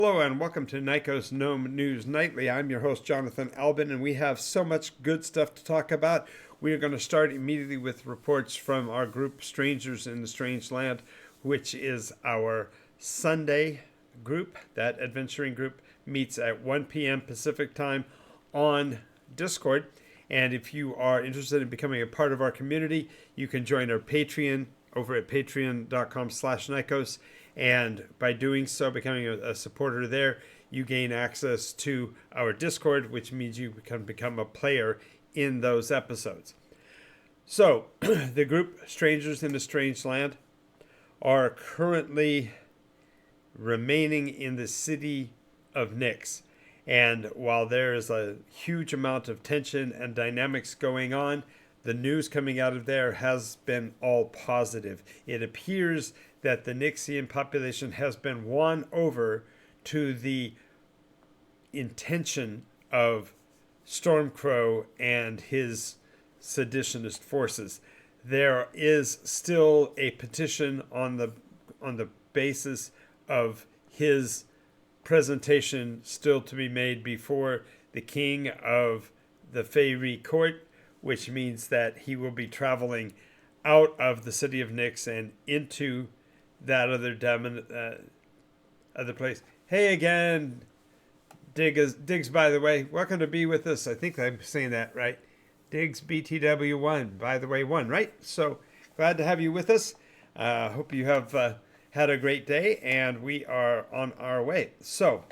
Hello and welcome to Nycos Gnome News Nightly. I'm your host, Jonathan Albin, and we have so much good stuff to talk about. We are going to start immediately with reports from our group, Strangers in the Strange Land, which is our Sunday group. That adventuring group meets at 1 p.m. Pacific time on Discord. And if you are interested in becoming a part of our community, you can join our Patreon over at patreon.com/Nycos. And by doing so, becoming a supporter there, you gain access to our Discord, which means you can become a player in those episodes. So, the group Strangers in a Strange Land are currently remaining in the city of Nyx. And while there is a huge amount of tension and dynamics going on, the news coming out of there has been all positive. It appears that the Nyxian population has been won over to the intention of Stormcrow and his seditionist forces. There is still a petition on the basis of his presentation still to be made before the king of the Feyre court, which means that he will be traveling out of the city of Nyx and into that other place. Hey again, Diggs, by the way, welcome to be with us. I think I'm saying that right. Diggs BTW1, by the way, 1, right? So glad to have you with us. Hope you have had a great day, and we are on our way. So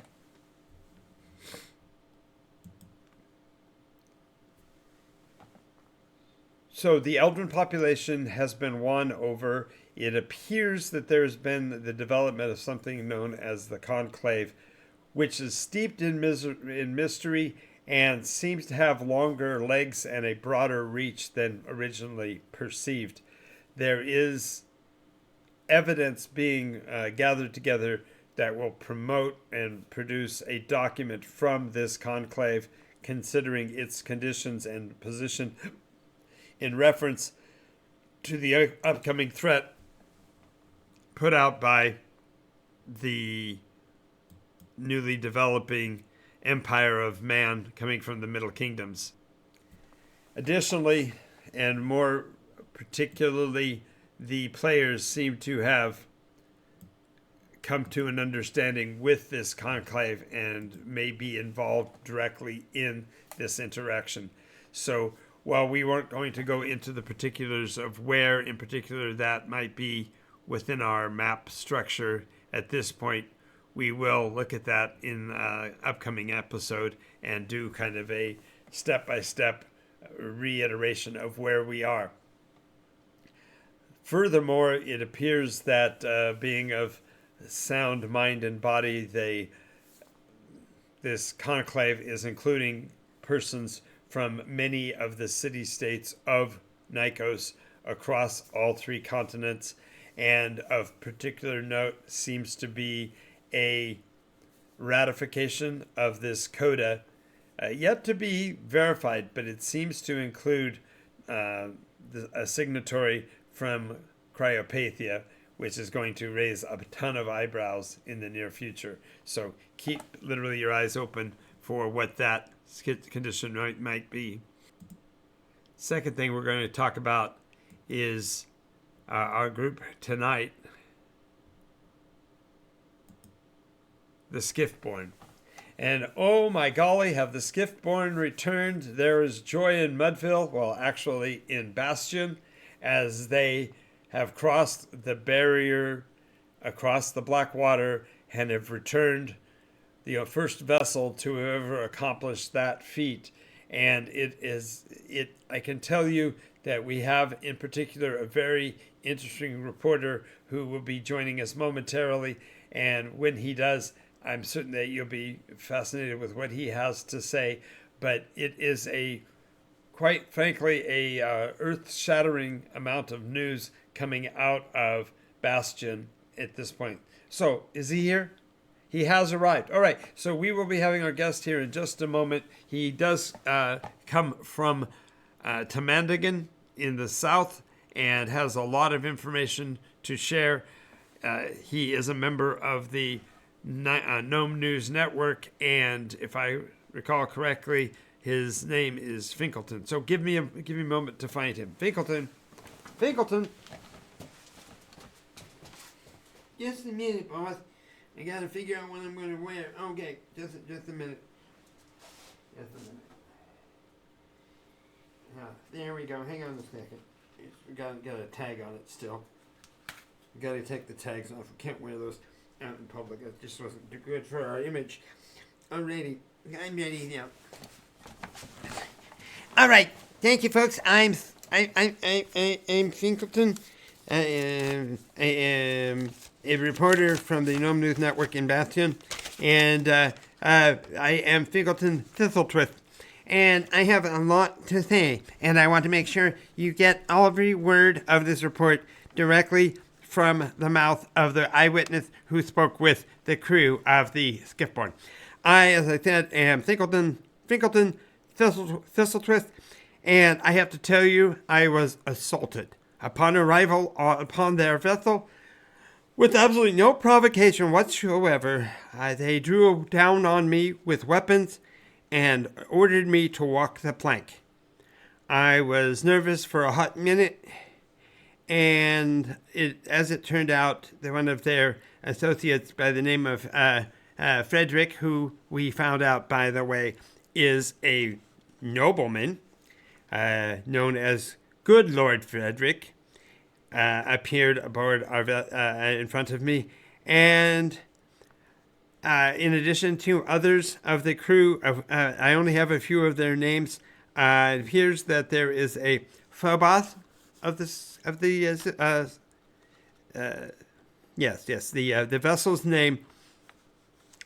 the Eldrin population has been won over. It appears that there's been the development of something known as the Conclave, which is steeped in mystery and seems to have longer legs and a broader reach than originally perceived. There is evidence being gathered together that will promote and produce a document from this conclave, considering its conditions and position in reference to the upcoming threat put out by the newly developing empire of man coming from the Middle Kingdoms. Additionally, and more particularly, the players seem to have come to an understanding with this conclave and may be involved directly in this interaction. So while we weren't going to go into the particulars of where in particular that might be within our map structure at this point, we will look at that in an upcoming episode and do kind of a step-by-step reiteration of where we are. Furthermore, it appears that being of sound mind and body, this conclave is including persons from many of the city-states of Nykos across all 3 continents, and of particular note seems to be a ratification of this coda, yet to be verified, but it seems to include a signatory from Cryopathia, which is going to raise a ton of eyebrows in the near future. So keep literally your eyes open for what that condition might be. Second thing we're going to talk about is our group tonight, the Skiffborn. And oh my golly, have the Skiffborn returned. There is joy in Mudville, well actually in Bastion, as they have crossed the barrier across the Blackwater and have returned the first vessel to have ever accomplished that feat. And I can tell you that we have in particular a very interesting reporter who will be joining us momentarily, and when he does, I'm certain that you'll be fascinated with what he has to say. But it is quite frankly, a earth-shattering amount of news coming out of Bastion at this point. So, is he here? He has arrived. All right, so we will be having our guest here in just a moment. He does come from Tamandagan in the south and has a lot of information to share. He is a member of the Gnome News Network, and if I recall correctly, his name is Finkelton. So give me a moment to find him. Finkelton. Just a minute, boss. I gotta figure out what I'm gonna wear. Okay, just a minute. Just a minute. There we go. Hang on a second. We got a tag on it still. We gotta take the tags off. We can't wear those out in public. That just wasn't good for our image. Alrighty, I'm ready now. All right, thank you, folks. I'm Finkelton. I am a reporter from the Gnome News Network in Bastion, and I am Finkelton Thistletwist. And I have a lot to say, and I want to make sure you get every word of this report directly from the mouth of the eyewitness who spoke with the crew of the Skiffborn. I, as I said, am Finkelton Thistletwist, and I have to tell you, I was assaulted upon arrival upon their vessel with absolutely no provocation whatsoever. They drew down on me with weapons and ordered me to walk the plank. I was nervous for a hot minute, and as it turned out, one of their associates by the name of Frederick, who we found out, by the way, is a nobleman known as Good Lord Frederick, appeared aboard in front of me, and in addition to others of the crew, I only have a few of their names. It appears that there is a Phobos the vessel's name,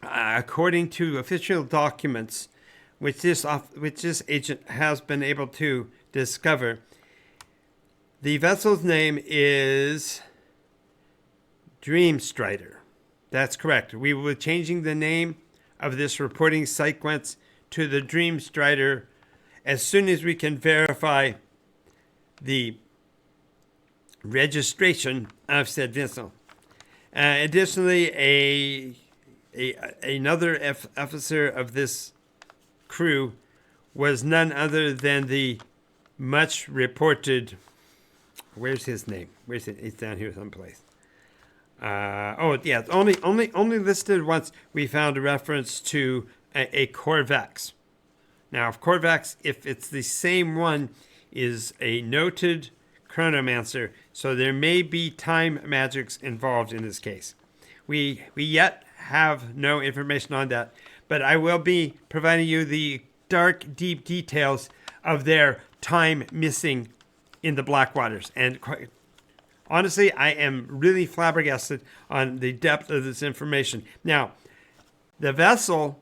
according to official documents, which this agent has been able to discover. The vessel's name is Dreamstrider. That's correct. We will be changing the name of this reporting sequence to the Dreamstrider as soon as we can verify the registration of said vessel. Additionally, another officer of this crew was none other than the much reported. Where's his name? Where's it? It's down here someplace. Only listed once. We found a reference to a Corvax. Now, if Corvax, if it's the same one, is a noted chronomancer, so there may be time magics involved in this case. We yet have no information on that, but I will be providing you the dark, deep details of their time missing in the Blackwaters. And honestly, I am really flabbergasted on the depth of this information. Now, the vessel,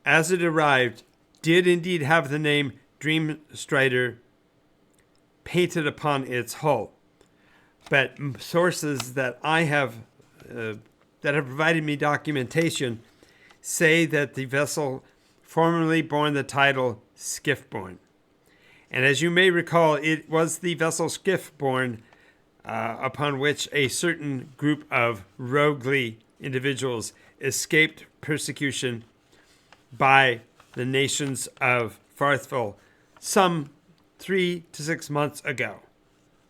as it arrived, did indeed have the name Dreamstrider painted upon its hull. But sources that I have that have provided me documentation say that the vessel formerly bore the title Skiffborn. And as you may recall, it was the vessel Skiffborn upon which a certain group of roguely individuals escaped persecution by the nations of Farthville some 3 to 6 months ago.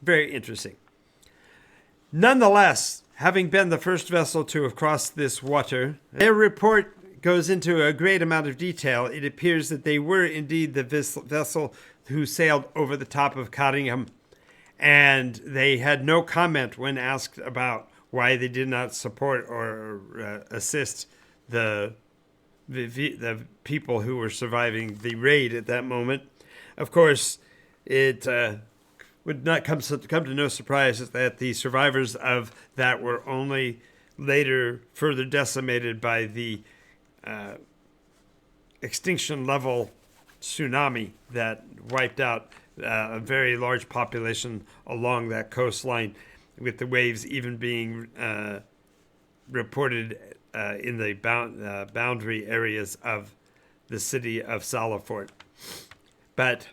Very interesting. Nonetheless, having been the first vessel to have crossed this water, their report goes into a great amount of detail. It appears that they were indeed the vessel who sailed over the top of Cottingham, and they had no comment when asked about why they did not support or assist the people who were surviving the raid at that moment. Of course, it would not come to no surprise that the survivors of that were only later further decimated by the extinction level tsunami that wiped out a very large population along that coastline, with the waves even being reported in the boundary areas of the city of Salafort. But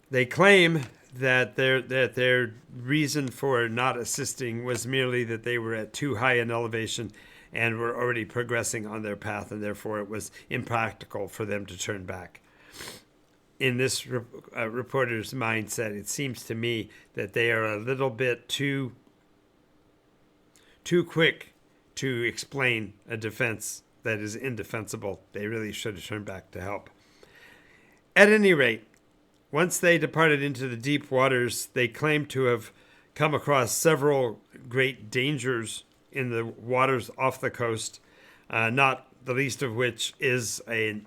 they claim that their reason for not assisting was merely that they were at too high an elevation and were already progressing on their path, and therefore it was impractical for them to turn back. In this reporter's mindset, it seems to me that they are a little bit too quick to explain a defense that is indefensible. They really should have turned back to help. At any rate, once they departed into the deep waters, they claimed to have come across several great dangers in the waters off the coast, not the least of which is an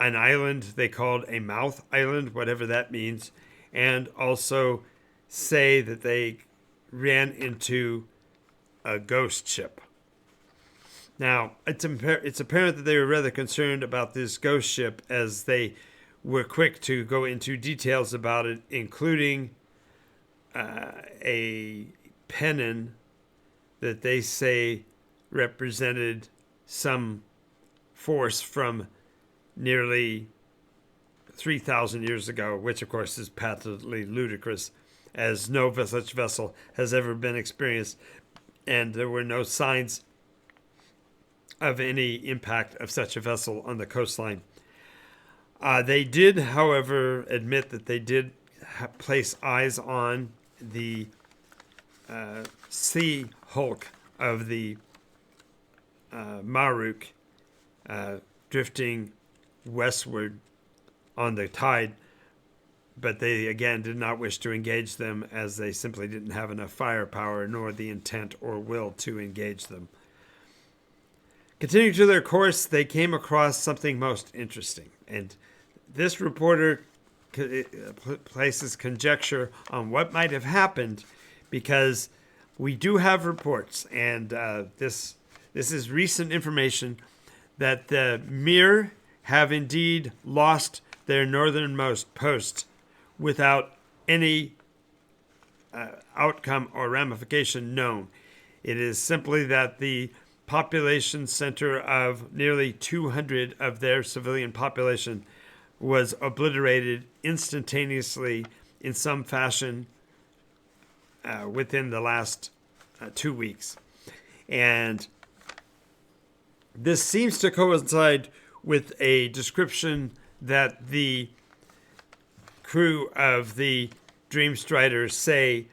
island they called a mouth island, whatever that means, and also say that they ran into a ghost ship. Now, it's apparent that they were rather concerned about this ghost ship, as they were quick to go into details about it, including a pennon that they say represented some force from nearly 3,000 years ago, which of course is patently ludicrous, as no such vessel has ever been experienced, and there were no signs of any impact of such a vessel on the coastline. They did, however, admit that they did place eyes on the sea hulk of the Maruk drifting westward on the tide, but they again did not wish to engage them, as they simply didn't have enough firepower nor the intent or will to engage them. Continuing to their course, they came across something most interesting, and this reporter places conjecture on what might have happened, because we do have reports, and this is recent information, that the Mir have indeed lost their northernmost post without any outcome or ramification known. It is simply that the population center of nearly 200 of their civilian population was obliterated instantaneously in some fashion within the last 2 weeks. And this seems to coincide with a description that the crew of the Dreamstriders say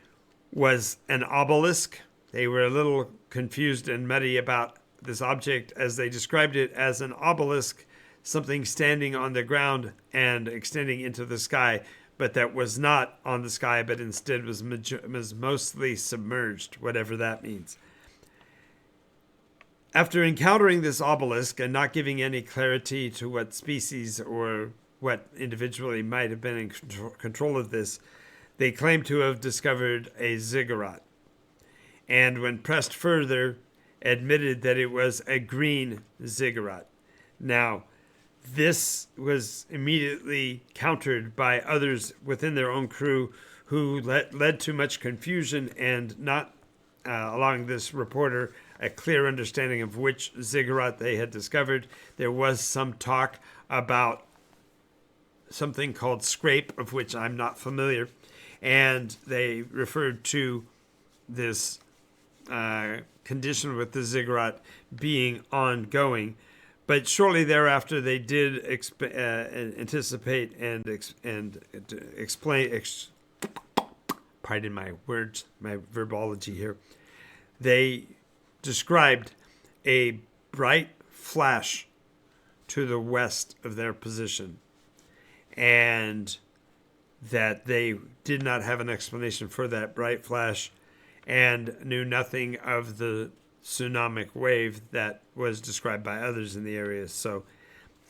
was an obelisk. They were a little confused and muddy about this object, as they described it as an obelisk, something standing on the ground and extending into the sky, but that was not on the sky, but instead was mostly submerged, whatever that means. After encountering this obelisk and not giving any clarity to what species or what individually might have been in control of this, they claim to have discovered a ziggurat, and when pressed further, admitted that it was a green ziggurat. Now, this was immediately countered by others within their own crew, who led to much confusion and not allowing this reporter a clear understanding of which ziggurat they had discovered. There was some talk about something called scrape, of which I'm not familiar, and they referred to this condition with the ziggurat being ongoing. But shortly thereafter, they did anticipate and explain. Pardon my words, my verbology here. They described a bright flash to the west of their position, and that they did not have an explanation for that bright flash, and knew nothing of the tsunamic wave that was described by others in the area. So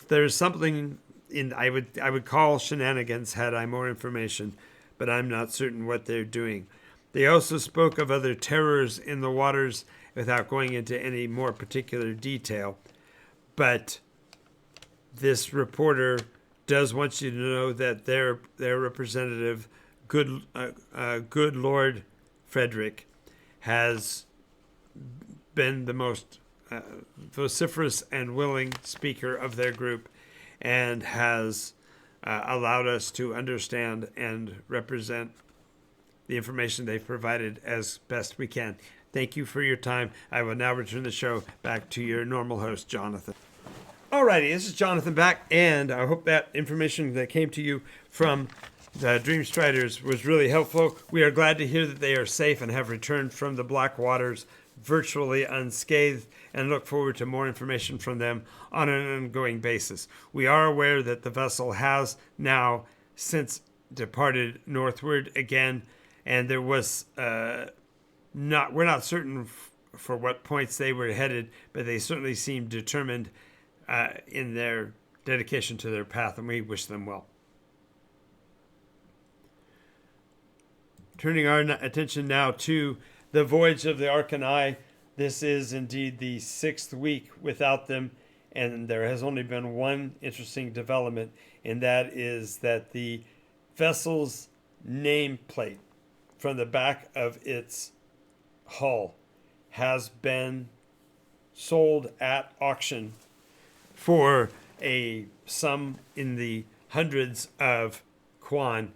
there's something in I would call shenanigans had I more information, but I'm not certain what they're doing. They also spoke of other terrors in the waters without going into any more particular detail. But this reporter does want you to know that their representative, good Lord Frederick, has been the most vociferous and willing speaker of their group, and has allowed us to understand and represent the information they've provided as best we can. Thank you for your time. I will now return the show back to your normal host, Jonathan. Alrighty, this is Jonathan back, and I hope that information that came to you from the Dream Striders was really helpful. We are glad to hear that they are safe and have returned from the Black Waters virtually unscathed, and look forward to more information from them on an ongoing basis. We are aware that the vessel has now since departed northward again, and there was we're not certain for what points they were headed, but they certainly seemed determined in their dedication to their path, and we wish them well. Turning our attention now to the voyage of the Arcani. This is indeed the 6th week without them, and there has only been one interesting development, and that is that the vessel's nameplate from the back of its hull has been sold at auction for a sum in the hundreds of Quan.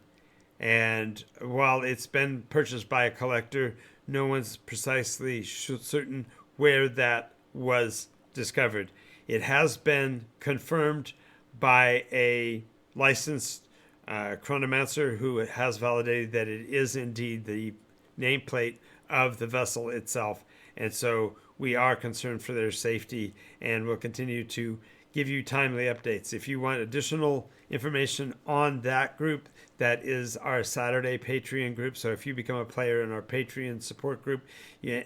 And while it's been purchased by a collector, no one's precisely certain where that was discovered. It has been confirmed by a licensed chronomancer who has validated that it is indeed the nameplate of the vessel itself. And so we are concerned for their safety, and will continue to give you timely updates. If you want additional information on that group, that is our Saturday Patreon group. So if you become a player in our Patreon support group,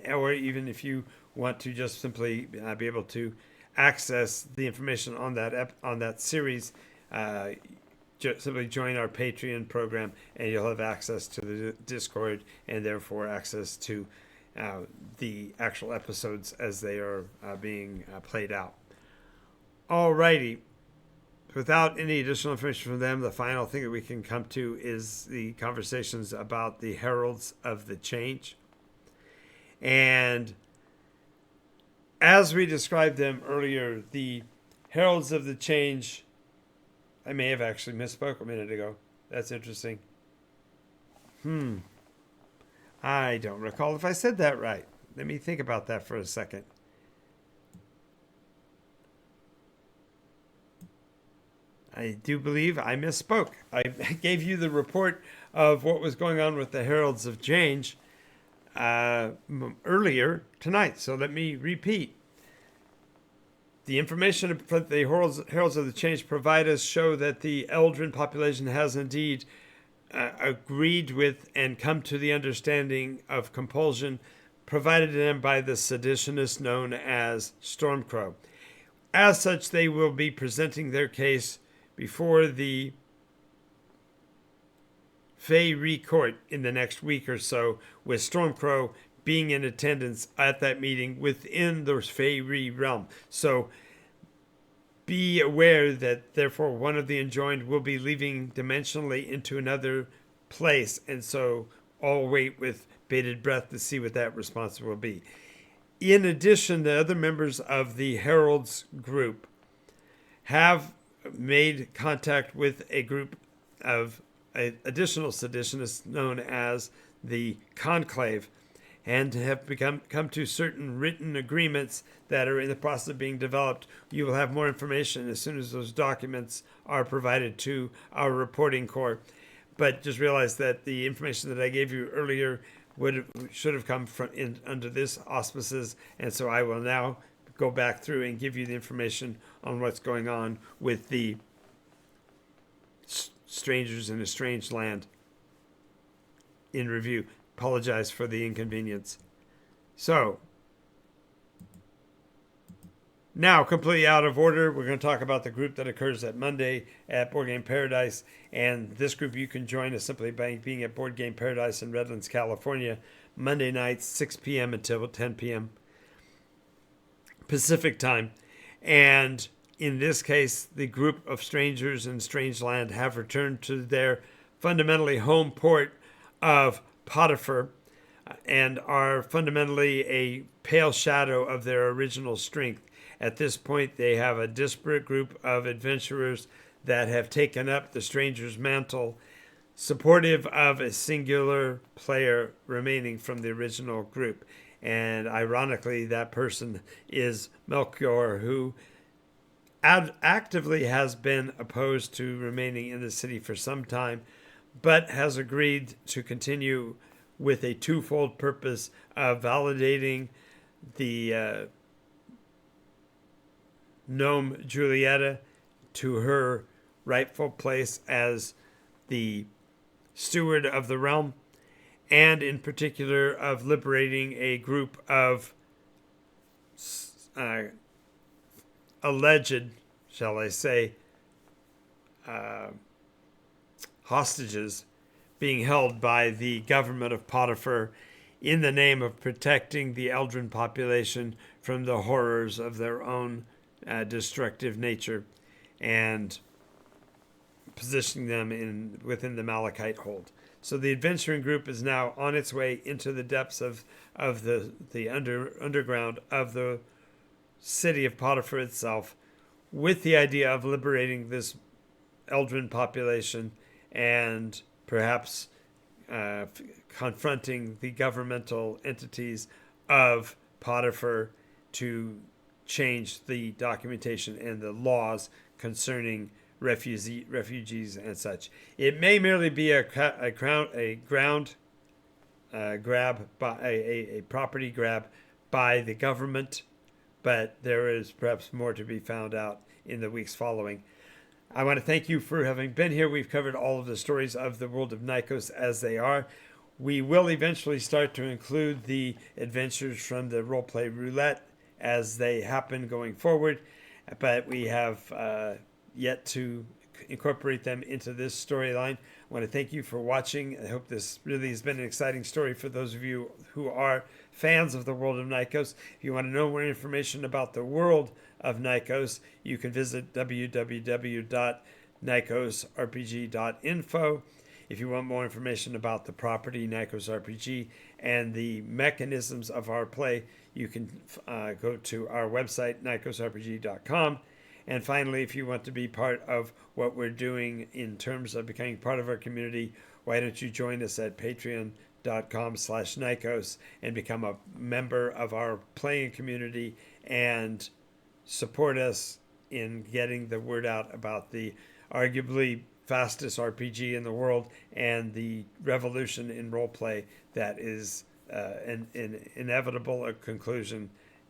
or even if you want to just simply be able to access the information on that series, simply join our Patreon program, and you'll have access to the Discord, and therefore access to the actual episodes as they are being played out. Alrighty. Without any additional information from them, the final thing that we can come to is the conversations about the Heralds of the Change. And as we described them earlier, the Heralds of the Change, I may have actually misspoke a minute ago. That's interesting. I don't recall if I said that right. Let me think about that for a second. I do believe I misspoke. I gave you the report of what was going on with the Heralds of Change earlier tonight. So let me repeat. The information that the Heralds of the Change provide us show that the Eldrin population has indeed agreed with and come to the understanding of compulsion provided to them by the seditionists known as Stormcrow. As such, they will be presenting their case before the Fey Court in the next week or so, with Stormcrow being in attendance at that meeting within the Fey realm. So be aware that therefore one of the enjoined will be leaving dimensionally into another place, and so all wait with bated breath to see what that response will be. In addition, the other members of the Heralds group have made contact with a group of additional seditionists known as the Conclave, and have come to certain written agreements that are in the process of being developed. You will have more information as soon as those documents are provided to our reporting corps. But just realize that the information that I gave you earlier should have come from under this auspices, and so I will now go back through and give you the information on what's going on with the strangers in a strange land in review. Apologize for the inconvenience. So, now, completely out of order, we're going to talk about the group that occurs at Monday at Board Game Paradise. And this group you can join us simply by being at Board Game Paradise in Redlands, California, Monday nights, 6 p.m. until 10 p.m. Pacific time. And in this case, the group of strangers in strange land have returned to their fundamentally home port of Potiphar, and are fundamentally a pale shadow of their original strength. At this point, they have a disparate group of adventurers that have taken up the stranger's mantle, supportive of a singular player remaining from the original group. And ironically, that person is Melchior, who actively has been opposed to remaining in the city for some time, but has agreed to continue with a twofold purpose of validating the gnome Julieta to her rightful place as the steward of the realm, and in particular of liberating a group of alleged, shall I say, hostages being held by the government of Potiphar in the name of protecting the Eldrin population from the horrors of their own destructive nature and positioning them within the Malachite hold. So the adventuring group is now on its way into the depths of the underground of the city of Potiphar itself, with the idea of liberating this Eldrin population and perhaps confronting the governmental entities of Potiphar to change the documentation and the laws concerning refugees and such. It may merely be a ground grab by a property grab by the government, but there is perhaps more to be found out in the weeks following. I want to thank you for having been here. We've covered all of the stories of the world of Nykos as they are. We will eventually start to include the adventures from the roleplay roulette as they happen going forward, but we have yet to incorporate them into this storyline. I want to thank you for watching. I hope this really has been an exciting story for those of you who are fans of the world of Nykos. If you want to know more information about the world of Nykos, you can visit www.NycosRPG.info. If you want more information about the property NycosRPG and the mechanisms of our play, you can go to our website, NycosRPG.com. And finally, if you want to be part of what we're doing in terms of becoming part of our community, why don't you join us at patreon.com/Nykos and become a member of our playing community and support us in getting the word out about the arguably fastest RPG in the world and the revolution in roleplay that is an inevitable conclusion